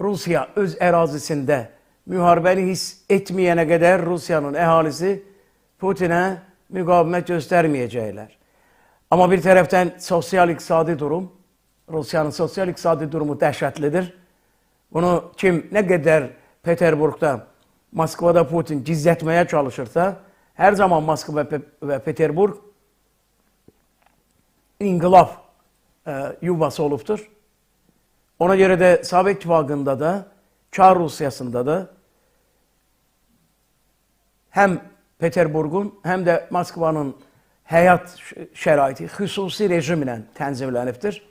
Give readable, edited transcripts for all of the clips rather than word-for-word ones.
Rusiya öz ərazisində müharibəni hiss etməyənə qədər Rusiyanın əhalisi Putinə müqavimət göstərməyəcəklər. Amma bir tərəfdən sosial-iqtisadi durum, Rusiyanın sosial-iqtisadi durumu dəhşətlidir. Bunu kim nə qədər Peterburqda, Moskvada Putin gizlətməyə çalışırsa, hər zaman Moskva və Peterburq inqilab yuvası olubdur. Ona görə də Sovet İttifaqında da, Çar Rusiyasında da həm Peterburqun, həm də Moskvanın həyat şəraiti xüsusi rejimlə tənzimlənibdir.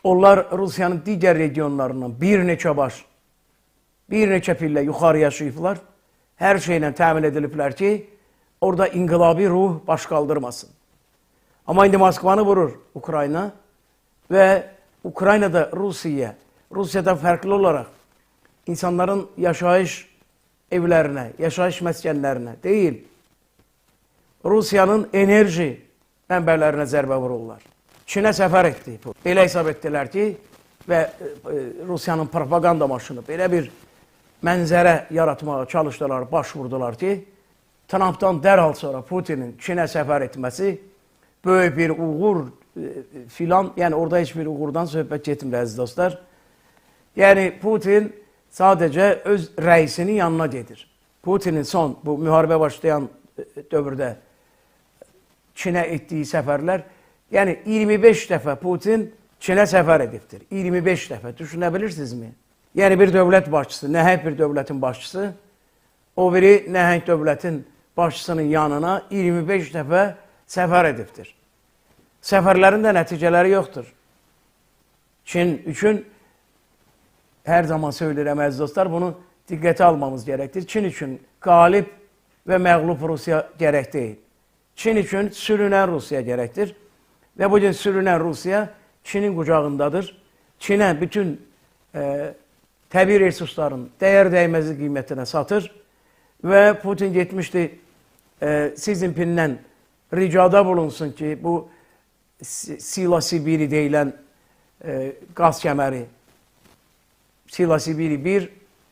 Onlar Rusiyanın digər regionlarından bir neçə pillə yuxarı yaşayıblar. Hər şeylə təmin ediliblər ki, orada inqilabi ruh baş qaldırmasın. Amma indi Moskvanı vurur Ukrayna və Ukraynada Rusiyadan fərqli olaraq insanların yaşayış evlərinə, yaşayış məskənlərinə deyil, Rusiyanın enerji mənbələrinə zərbə vururlar. Çinə səfər etdi. Belə hesab etdilər ki, və Rusiyanın propaganda maşını belə bir mənzərə yaratmağa çalışdılar, baş vurdular ki, Trumpdan dərhal sonra Putinin Çinə səfər etməsi böyük bir uğur filan, yəni orada heç bir uğurdan söhbət getmir, əziz dostlar. Yəni Putin sadəcə öz rəisinin yanına gedir. Putinin son bu müharibə başlayan dövrdə Çinə etdiyi səfərlər, yəni 25 dəfə Putin Çinə səfər edibdir. 25 dəfə, düşünə bilirsinizmi? Yəni bir dövlət başçısı, nəhəng bir dövlətin başçısı, o biri nəhəng dövlətin başçısının yanına 25 dəfə səfər edibdir. Səfərlərin də nəticələri yoxdur. Çin üçün, hər zaman söyləyirəm əziz dostlar, bunu diqqətə almamız gərəkdir. Çin üçün qalib və məğlub Rusiya gərək deyil. Çin üçün sürünən Rusiya gərəkdir. Və bugün sürünən Rusiya Çinin qucağındadır. Çinə bütün təbii resursların dəyər dəyməzi qiymətinə satır. Və Putin getmişdi Xi Jinpingdən ricada bulunsun ki, bu Sila-Sibiri deyilən qaz kəməri, Sila-Sibiri 1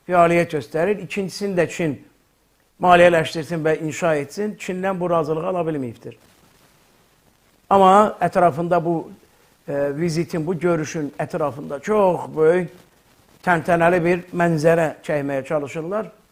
fəaliyyət göstərir. İkincisini də Çin maliyyələşdirsin və inşa etsin. Çindən bu razılığı ala bilməyibdir. Amma ətrafında bu vizitin, bu görüşün ətrafında çox böyük, təntənəli bir mənzərə çəkməyə çalışırlar.